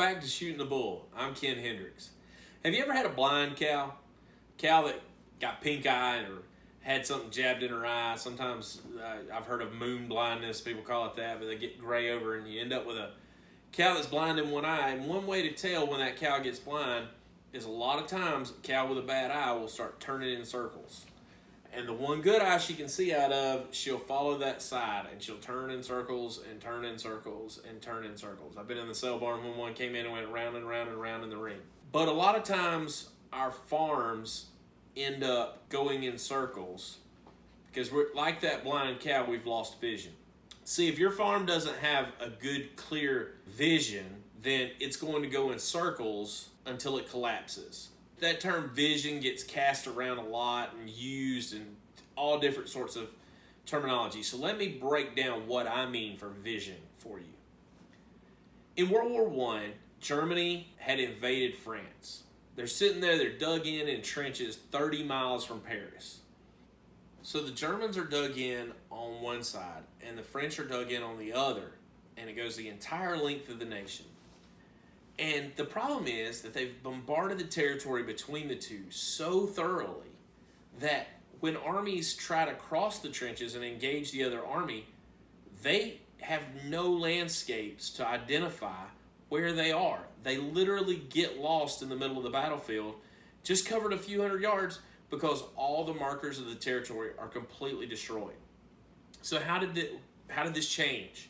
back to Shooting the Bull. I'm Ken Hendricks. Have you ever had a blind cow? Cow that got pink eye or had something jabbed in her eye. Sometimes I've heard of moon blindness, people call it that, but they get gray over and you end up with a cow that's blind in one eye. And one way to tell when that cow gets blind is a lot of times a cow with a bad eye will start turning in circles. And the one good eye she can see out of, she'll follow that side and she'll turn in circles and turn in circles and turn in circles. I've been in the sale barn when one came in and went round and round and round in the ring. But a lot of times our farms end up going in circles because we're like that blind cow, we've lost vision. See, if your farm doesn't have a good, clear vision, then it's going to go in circles until it collapses. That term vision gets cast around a lot and used in all different sorts of terminology. So let me break down what I mean for vision for you. In World War I, Germany had invaded France. They're sitting there, they're dug in trenches 30 miles from Paris. So the Germans are dug in on one side and the French are dug in on the other, and it goes the entire length of the nation. And the problem is that they've bombarded the territory between the two so thoroughly that when armies try to cross the trenches and engage the other army, they have no landscapes to identify where they are. They literally get lost in the middle of the battlefield, just covered a few hundred yards, because all the markers of the territory are completely destroyed. So how did this change?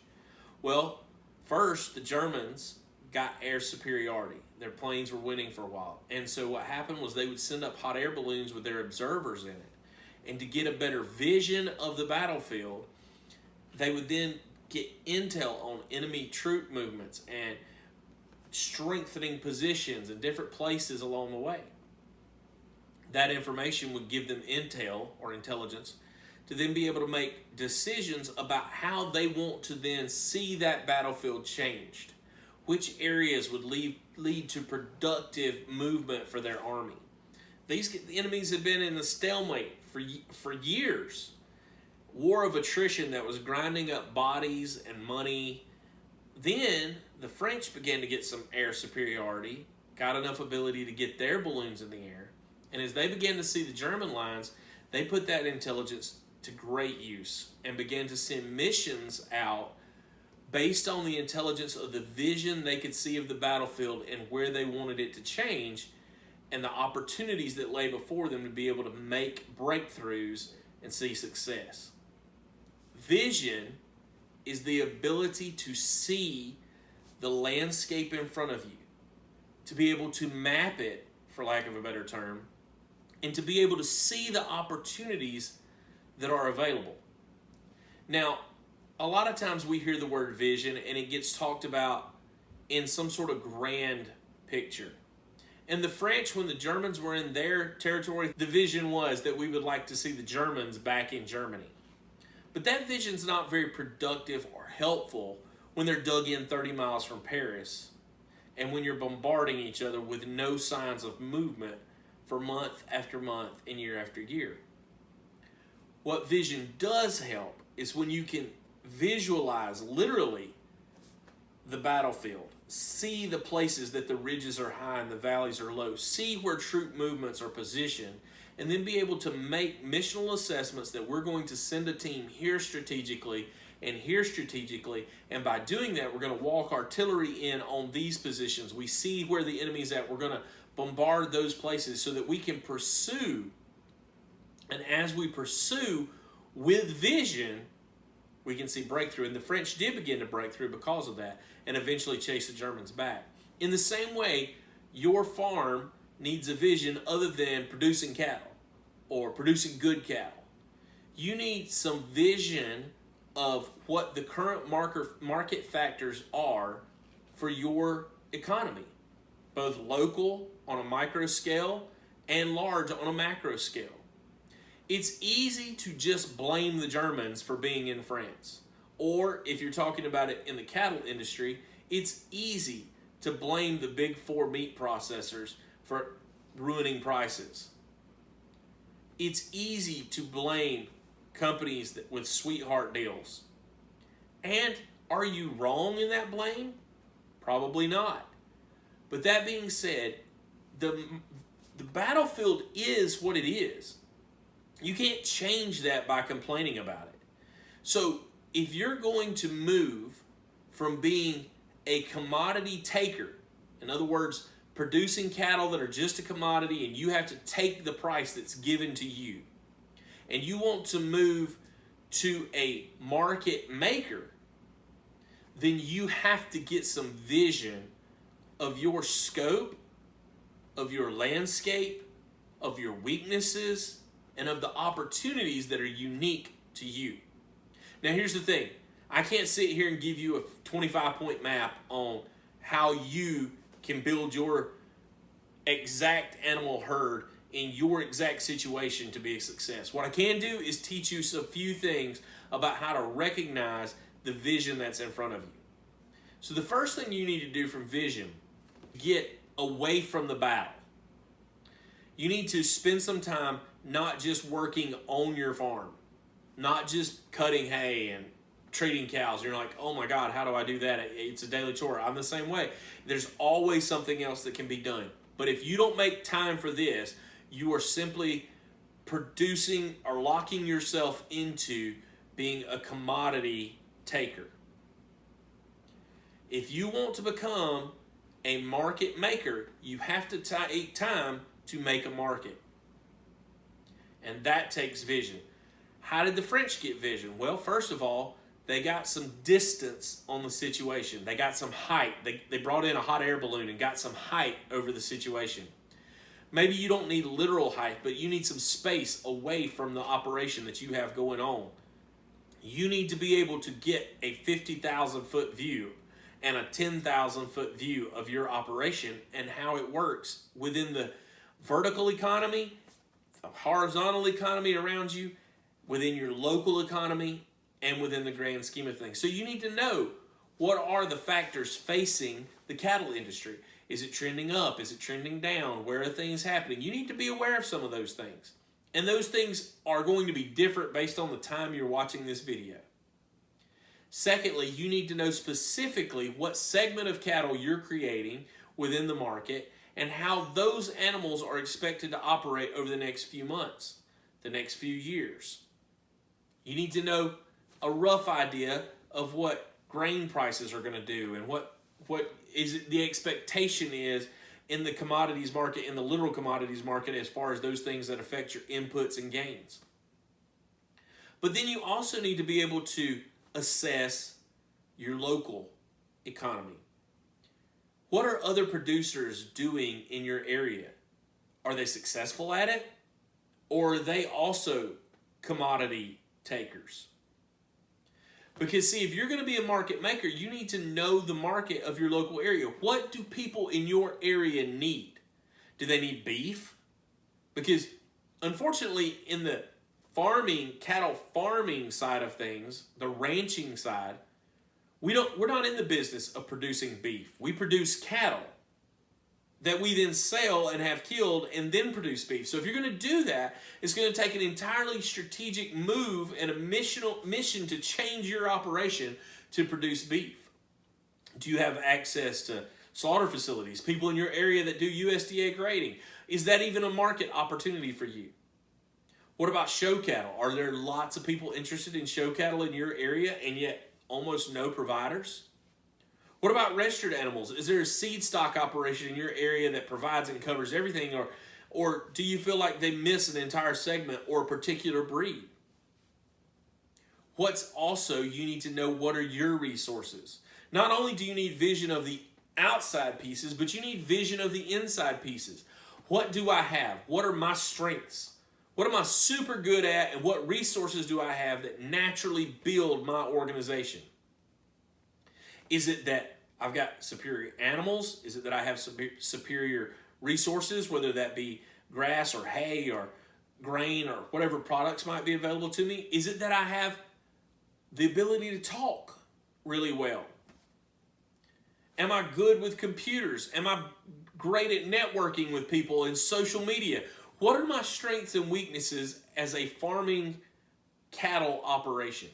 Well, first the Germans got air superiority. Their planes were winning for a while. And so what happened was they would send up hot air balloons with their observers in it. And to get a better vision of the battlefield, they would then get intel on enemy troop movements and strengthening positions in different places along the way. That information would give them intel or intelligence to then be able to make decisions about how they want to then see that battlefield changed. Which areas would lead to productive movement for their army. The enemies had been in a stalemate for years. War of attrition that was grinding up bodies and money. Then the French began to get some air superiority, got enough ability to get their balloons in the air. And as they began to see the German lines, they put that intelligence to great use and began to send missions out based on the intelligence of the vision they could see of the battlefield and where they wanted it to change and the opportunities that lay before them to be able to make breakthroughs and see success. Vision is the ability to see the landscape in front of you, to be able to map it, for lack of a better term, and to be able to see the opportunities that are available. Now, a lot of times we hear the word vision and it gets talked about in some sort of grand picture. And the French, when the Germans were in their territory, the vision was that we would like to see the Germans back in Germany. But that vision's not very productive or helpful when they're dug in 30 miles from Paris and when you're bombarding each other with no signs of movement for month after month and year after year. What vision does help is when you can visualize literally the battlefield, see the places that the ridges are high and the valleys are low, see where troop movements are positioned, and then be able to make missional assessments that we're going to send a team here strategically and here strategically, and by doing that we're going to walk artillery in on these positions. We see where the enemy's at, we're going to bombard those places so that we can pursue, and as we pursue with vision, we can see breakthrough. And the French did begin to break through because of that and eventually chase the Germans back. In the same way, your farm needs a vision other than producing cattle or producing good cattle. You need some vision of what the current market factors are for your economy, both local on a micro scale and large on a macro scale. It's easy to just blame the Germans for being in France. Or if you're talking about it in the cattle industry, it's easy to blame the big four meat processors for ruining prices. It's easy to blame companies with sweetheart deals. And are you wrong in that blame? Probably not. But that being said, the battlefield is what it is. You can't change that by complaining about it. So if you're going to move from being a commodity taker, in other words, producing cattle that are just a commodity and you have to take the price that's given to you, and you want to move to a market maker, then you have to get some vision of your scope, of your landscape, of your weaknesses, and of the opportunities that are unique to you. Now here's the thing. I can't sit here and give you a 25-point map on how you can build your exact animal herd in your exact situation to be a success. What I can do is teach you a few things about how to recognize the vision that's in front of you. So the first thing you need to do from vision, get away from the battle. You need to spend some time not just working on your farm, not just cutting hay and treating cows. You're like, oh my God, how do I do that? It's a daily chore. I'm the same way. There's always something else that can be done. But if you don't make time for this, you are simply producing or locking yourself into being a commodity taker. If you want to become a market maker, you have to take time to make a market. And that takes vision. How did the French get vision? Well, first of all, they got some distance on the situation. They got some height. They brought in a hot air balloon and got some height over the situation. Maybe you don't need literal height, but you need some space away from the operation that you have going on. You need to be able to get a 50,000-foot view and a 10,000-foot view of your operation and how it works within the vertical economy, the horizontal economy around you, within your local economy, and within the grand scheme of things. So you need to know, what are the factors facing the cattle industry? Is it trending up? Is it trending down? Where are things happening? You need to be aware of some of those things. And those things are going to be different based on the time you're watching this video. Secondly, you need to know specifically what segment of cattle you're creating within the market and how those animals are expected to operate over the next few months, the next few years. You need to know a rough idea of what grain prices are going to do and what is the expectation is in the commodities market, in the literal commodities market, as far as those things that affect your inputs and gains. But then you also need to be able to assess your local economy. What are other producers doing in your area? Are they successful at it? Or are they also commodity takers? Because see, if you're going to be a market maker, you need to know the market of your local area. What do people in your area need? Do they need beef? Because unfortunately, in the cattle farming side of things, the ranching side, we're not in the business of producing beef. We produce cattle that we then sell and have killed and then produce beef. So if you're going to do that, it's going to take an entirely strategic move and a mission to change your operation to produce beef. Do you have access to slaughter facilities, people in your area that do USDA grading? Is that even a market opportunity for you? What about show cattle? Are there lots of people interested in show cattle in your area and yet almost no providers? What about registered animals? Is there a seed stock operation in your area that provides and covers everything? Or do you feel like they miss an entire segment or a particular breed? What's also, you need to know, what are your resources? Not only do you need vision of the outside pieces, but you need vision of the inside pieces. What do I have? What are my strengths? What am I super good at? And what resources do I have that naturally build my organization? Is it that I've got superior animals? Is it that I have superior resources, whether that be grass or hay or grain or whatever products might be available to me? Is it that I have the ability to talk really well? Am I good with computers? Am I great at networking with people in social media? What are my strengths and weaknesses as a farming cattle operation?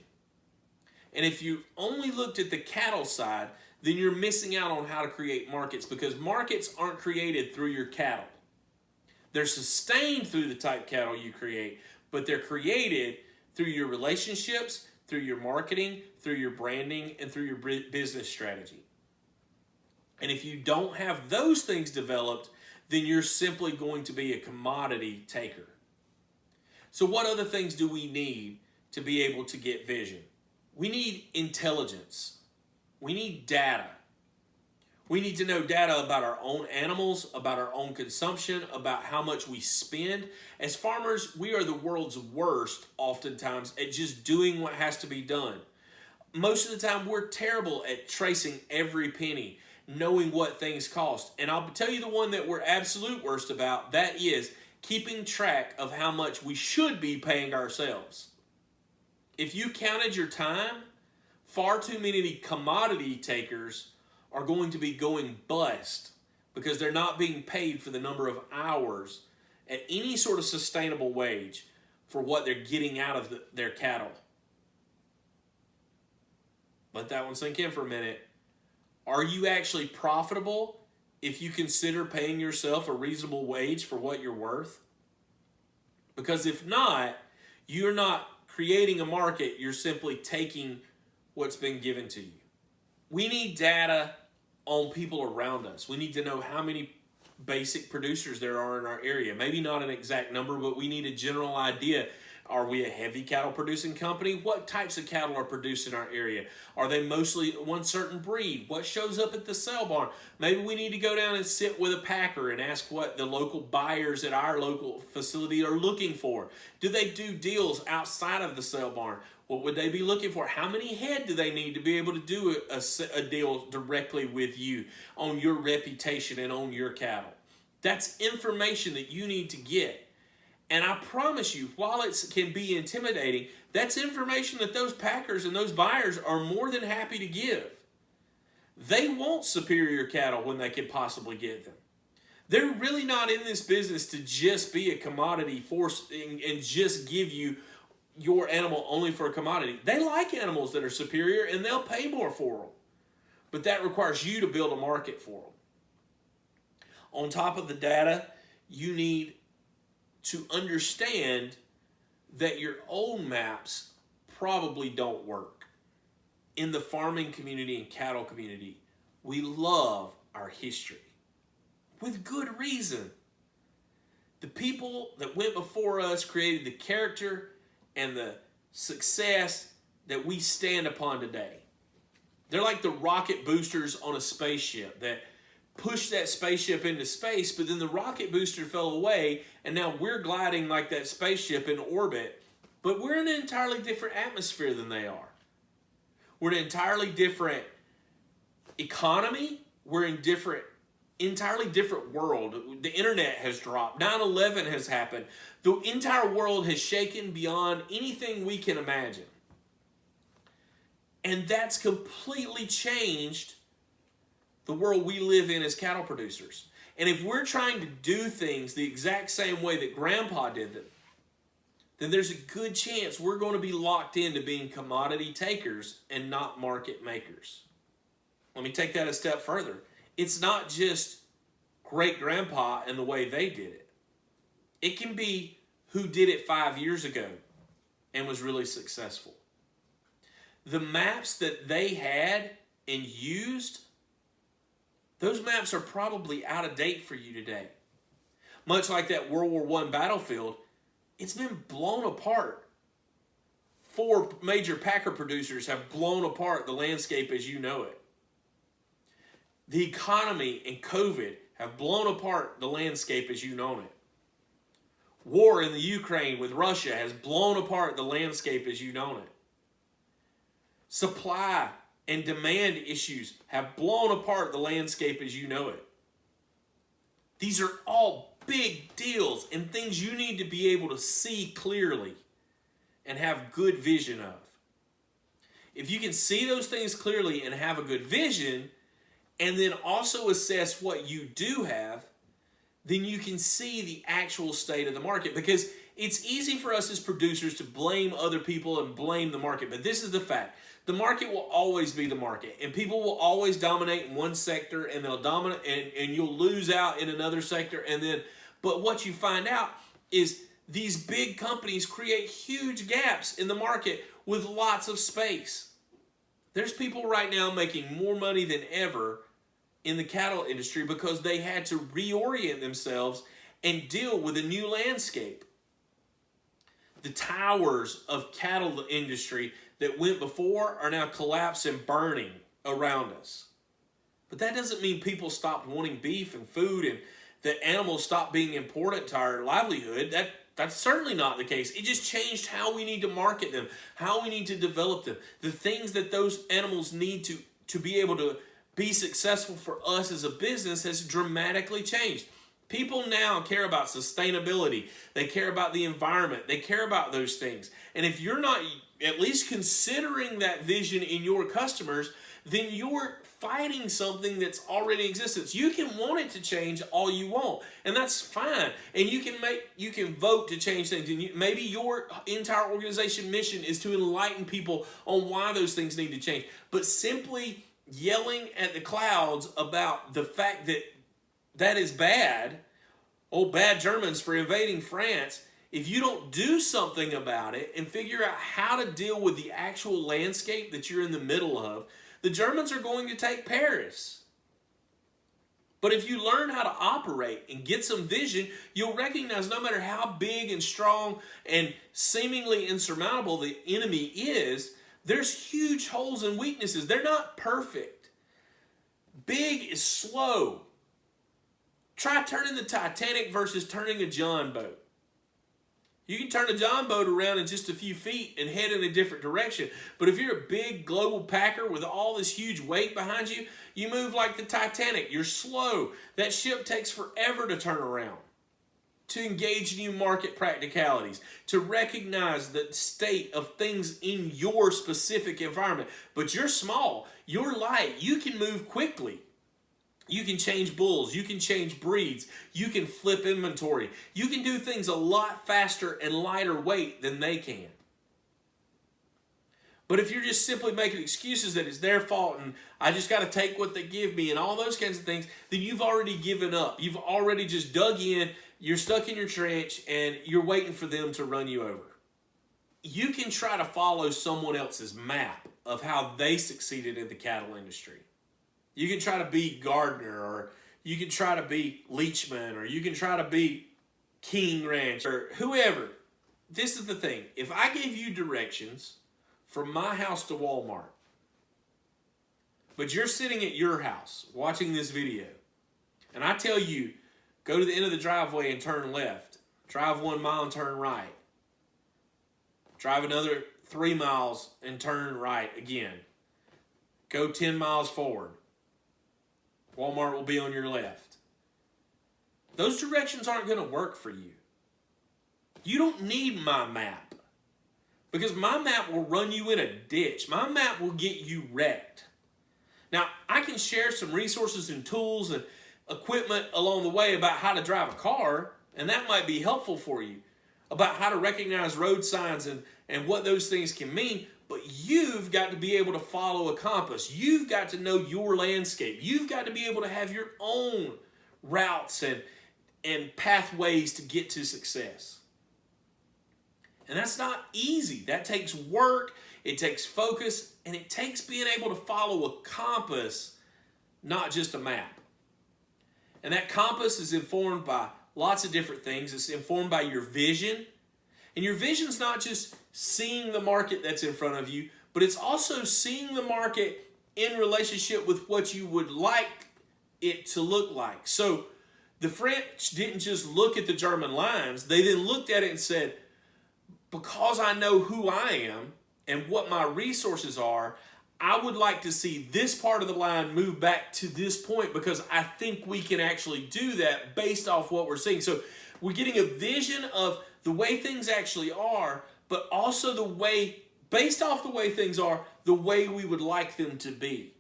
And if you only looked at the cattle side, then you're missing out on how to create markets, because markets aren't created through your cattle. They're sustained through the type cattle you create, but they're created through your relationships, through your marketing, through your branding, and through your business strategy. And if you don't have those things developed, then you're simply going to be a commodity taker. So what other things do we need to be able to get vision? We need intelligence. We need data. We need to know data about our own animals, about our own consumption, about how much we spend. As farmers, we are the world's worst, oftentimes, at just doing what has to be done. Most of the time, we're terrible at tracing every penny, knowing what things cost. And I'll tell you the one that we're absolute worst about, that is keeping track of how much we should be paying ourselves. If you counted your time, far too many commodity takers are going to be going bust because they're not being paid for the number of hours at any sort of sustainable wage for what they're getting out of their cattle. Let that one sink in for a minute. Are you actually profitable if you consider paying yourself a reasonable wage for what you're worth? Because if not, you're not creating a market, you're simply taking what's been given to you. We need data on people around us. We need to know how many basic producers there are in our area. Maybe not an exact number, but we need a general idea. Are we a heavy cattle producing company? What types of cattle are produced in our area? Are they mostly one certain breed? What shows up at the sale barn? Maybe we need to go down and sit with a packer and ask what the local buyers at our local facility are looking for. Do they do deals outside of the sale barn? What would they be looking for? How many head do they need to be able to do a deal directly with you on your reputation and on your cattle? That's information that you need to get. And I promise you, while it can be intimidating, that's information that those packers and those buyers are more than happy to give. They want superior cattle when they can possibly get them. They're really not in this business to just be a commodity force and just give you your animal only for a commodity. They like animals that are superior and they'll pay more for them. But that requires you to build a market for them. On top of the data, you need to understand that your old maps probably don't work. In the farming community and cattle community, we love our history. With good reason. The people that went before us created the character and the success that we stand upon today. They're like the rocket boosters on a spaceship that pushed that spaceship into space, but then the rocket booster fell away, and now we're gliding like that spaceship in orbit, but we're in an entirely different atmosphere than they are. We're in an entirely different economy. We're in entirely different world. The internet has dropped. 9/11 has happened. The entire world has shaken beyond anything we can imagine. And that's completely changed the world we live in as cattle producers. And if we're trying to do things the exact same way that Grandpa did them, then there's a good chance we're going to be locked into being commodity takers and not market makers. Let me take that a step further. It's not just great-grandpa and the way they did it. It can be who did it 5 years ago and was really successful. The maps that they had and used, those maps are probably out of date for you today. Much like that World War I battlefield, it's been blown apart. 4 major packer producers have blown apart the landscape as you know it. The economy and COVID have blown apart the landscape as you know it. War in the Ukraine with Russia has blown apart the landscape as you know it. Supply and demand issues have blown apart the landscape as you know it. These are all big deals and things you need to be able to see clearly and have good vision of. If you can see those things clearly and have a good vision, and then also assess what you do have, then you can see the actual state of the market. Because it's easy for us as producers to blame other people and blame the market. But this is the fact. The market will always be the market, and people will always dominate in one sector, and they'll dominate, and you'll lose out in another sector. But what you find out is these big companies create huge gaps in the market with lots of space. There's people right now making more money than ever in the cattle industry because they had to reorient themselves and deal with a new landscape. The towers of cattle industry that went before are now collapsed and burning around us. But that doesn't mean people stopped wanting beef and food and that animals stopped being important to our livelihood. That's certainly not the case. It just changed how we need to market them, how we need to develop them, the things that those animals need to be able to be successful for us as a business has dramatically changed. People now care about sustainability. They care about the environment. They care about those things. And if you're not at least considering that vision in your customers, then you're fighting something that's already in existence. You can want it to change all you want, and that's fine. And you can vote to change things. And maybe your entire organization mission is to enlighten people on why those things need to change. But simply yelling at the clouds about the fact that that is bad, bad Germans for invading France, if you don't do something about it and figure out how to deal with the actual landscape that you're in the middle of, the Germans are going to take Paris. But if you learn how to operate and get some vision, you'll recognize no matter how big and strong and seemingly insurmountable the enemy is, there's huge holes and weaknesses. They're not perfect. Big is slow. Try turning the Titanic versus turning a John boat. You can turn a John boat around in just a few feet and head in a different direction. But if you're a big global packer with all this huge weight behind you, you move like the Titanic. You're slow. That ship takes forever to turn around, to engage new market practicalities, to recognize the state of things in your specific environment. But you're small. You're light. You can move quickly. You can change bulls, you can change breeds, you can flip inventory. You can do things a lot faster and lighter weight than they can. But if you're just simply making excuses that it's their fault and I just got to take what they give me and all those kinds of things, then you've already given up. You've already just dug in, you're stuck in your trench, and you're waiting for them to run you over. You can try to follow someone else's map of how they succeeded in the cattle industry. You can try to be Gardner, or you can try to be Leachman, or you can try to be King Ranch, or whoever. This is the thing. If I gave you directions from my house to Walmart, but you're sitting at your house watching this video, and I tell you, go to the end of the driveway and turn left, drive 1 mile and turn right, drive another 3 miles and turn right again, go 10 miles forward, Walmart will be on your left. Those directions aren't going to work for you. You don't need my map, because my map will run you in a ditch. My map will get you wrecked. Now, I can share some resources and tools and equipment along the way about how to drive a car, and that might be helpful for you, about how to recognize road signs and what those things can mean. But you've got to be able to follow a compass. You've got to know your landscape. You've got to be able to have your own routes and pathways to get to success. And that's not easy. That takes work, it takes focus, and it takes being able to follow a compass, not just a map. And that compass is informed by lots of different things. It's informed by your vision. And your vision's not just seeing the market that's in front of you, but it's also seeing the market in relationship with what you would like it to look like. So the French didn't just look at the German lines, they then looked at it and said, because I know who I am and what my resources are, I would like to see this part of the line move back to this point because I think we can actually do that based off what we're seeing. So we're getting a vision of the way things actually are, but also the way, based off the way things are, the way we would like them to be.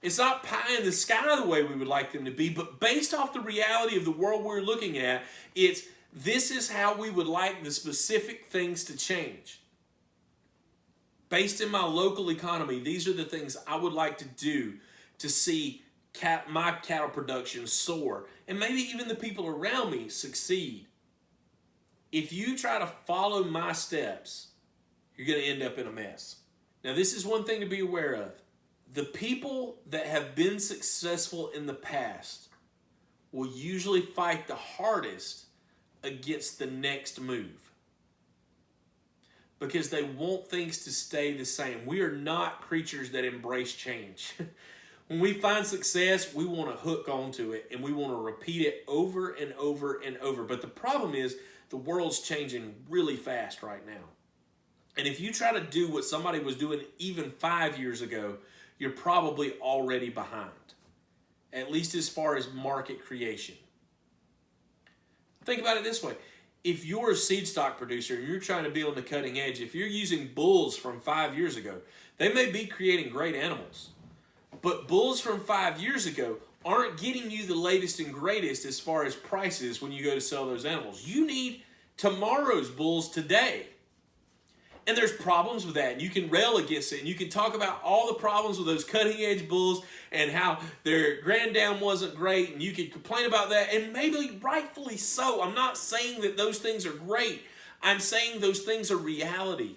It's not pie in the sky the way we would like them to be, but based off the reality of the world we're looking at, it's this is how we would like the specific things to change. Based in my local economy, these are the things I would like to do to see my cattle production soar, and maybe even the people around me succeed. If you try to follow my steps, you're going to end up in a mess. Now, this is one thing to be aware of. The people that have been successful in the past will usually fight the hardest against the next move, because they want things to stay the same. We are not creatures that embrace change. When we find success, we want to hook onto it and we want to repeat it over and over and over. But the problem is the world's changing really fast right now. And if you try to do what somebody was doing even 5 years ago, you're probably already behind, at least as far as market creation. Think about it this way. If you're a seed stock producer and you're trying to be on the cutting edge, if you're using bulls from 5 years ago, they may be creating great animals. But bulls from 5 years ago aren't getting you the latest and greatest as far as prices when you go to sell those animals. You need tomorrow's bulls today. And there's problems with that. And you can rail against it. And you can talk about all the problems with those cutting edge bulls and how their grand dam wasn't great. And you can complain about that. And maybe rightfully so. I'm not saying that those things are great. I'm saying those things are reality.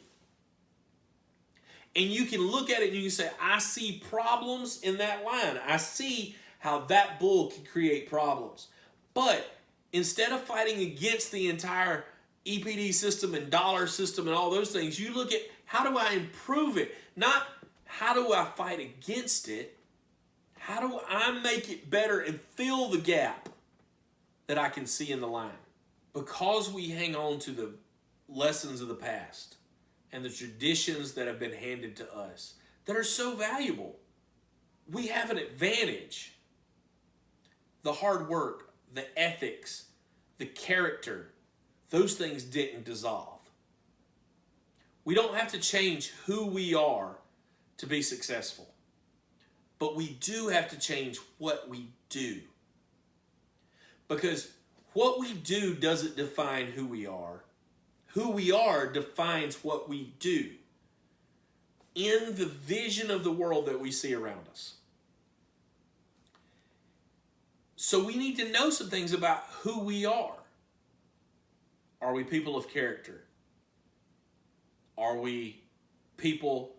And you can look at it and you can say, I see problems in that line. I see how that bull can create problems. But instead of fighting against the entire EPD system and dollar system and all those things, you look at how do I improve it? Not how do I fight against it? How do I make it better and fill the gap that I can see in the line? Because we hang on to the lessons of the past and the traditions that have been handed to us that are so valuable, we have an advantage. The hard work, the ethics, the character, those things didn't dissolve. We don't have to change who we are to be successful, but we do have to change what we do. Because what we do doesn't define who we are. Who we are defines what we do in the vision of the world that we see around us. So we need to know some things about who we are. Are we people of character? Are we people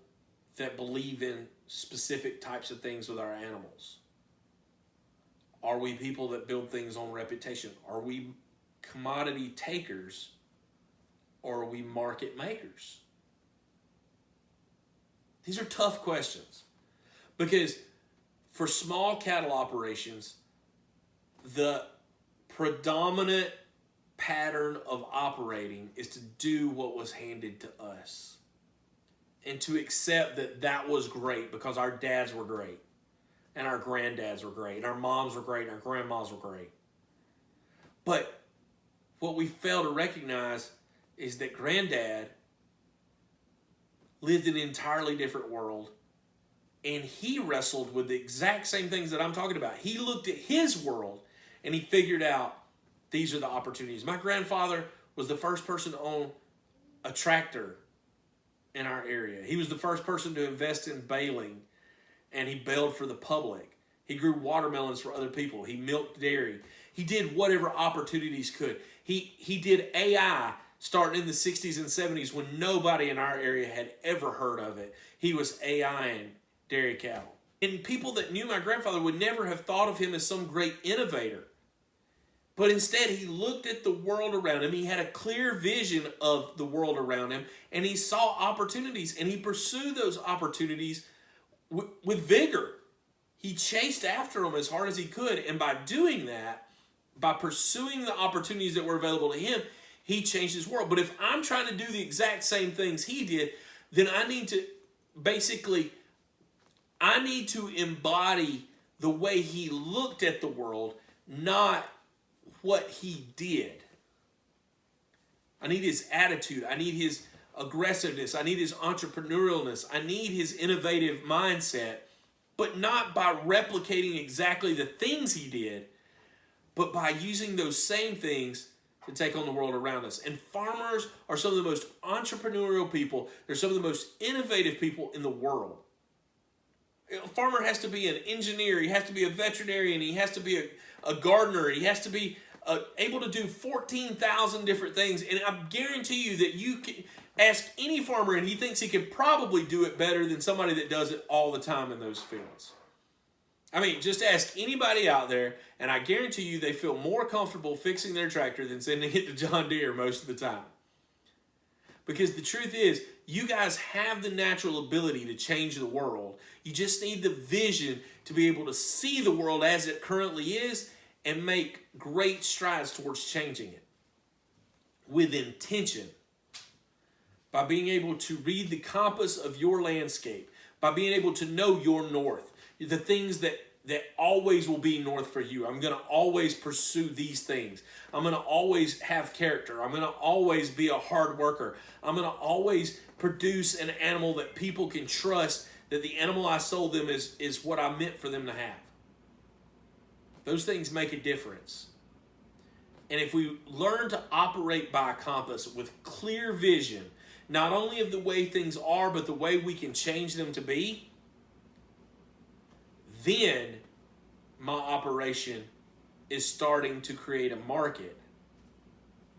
that believe in specific types of things with our animals? Are we people that build things on reputation? Are we commodity takers or are we market makers? These are tough questions because for small cattle operations, the predominant pattern of operating is to do what was handed to us and to accept that that was great because our dads were great and our granddads were great and our moms were great and our grandmas were great. But what we fail to recognize is that granddad lived in an entirely different world and he wrestled with the exact same things that I'm talking about. He looked at his world and he figured out these are the opportunities. My grandfather was the first person to own a tractor in our area. He was the first person to invest in baling, and he baled for the public. He grew watermelons for other people. He milked dairy. He did whatever opportunities could. He did AI starting in the 60s and 70s when nobody in our area had ever heard of it. He was AIing dairy cattle. And people that knew my grandfather would never have thought of him as some great innovator. But instead, he looked at the world around him. He had a clear vision of the world around him, and he saw opportunities, and he pursued those opportunities with vigor. He chased after them as hard as he could, and by doing that, by pursuing the opportunities that were available to him, he changed his world. But if I'm trying to do the exact same things he did, then I need to embody the way he looked at the world, not what he did. I need his attitude. I need his aggressiveness. I need his entrepreneurialness. I need his innovative mindset, but not by replicating exactly the things he did, but by using those same things to take on the world around us. And farmers are some of the most entrepreneurial people. They're some of the most innovative people in the world. A farmer has to be an engineer. He has to be a veterinarian. He has to be a gardener. He has to be able to do 14,000 different things. And I guarantee you that you can ask any farmer and he thinks he can probably do it better than somebody that does it all the time in those fields. I mean, just ask anybody out there, and I guarantee you they feel more comfortable fixing their tractor than sending it to John Deere most of the time. Because the truth is, you guys have the natural ability to change the world. You just need the vision to be able to see the world as it currently is and make great strides towards changing it with intention. By being able to read the compass of your landscape, by being able to know your north, the things that always will be north for you. I'm going to always pursue these things. I'm going to always have character. I'm going to always be a hard worker. I'm going to always produce an animal that people can trust that the animal I sold them is what I meant for them to have. Those things make a difference. And if we learn to operate by a compass with clear vision, not only of the way things are, but the way we can change them to be, then my operation is starting to create a market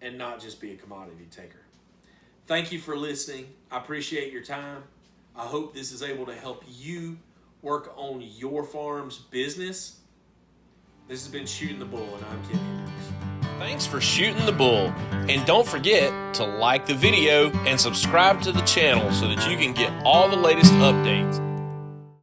and not just be a commodity taker. Thank you for listening. I appreciate your time. I hope this is able to help you work on your farm's business. This has been Shooting the Bull, and I'm Ken Hendricks. Thanks for Shooting the Bull. And don't forget to like the video and subscribe to the channel so that you can get all the latest updates.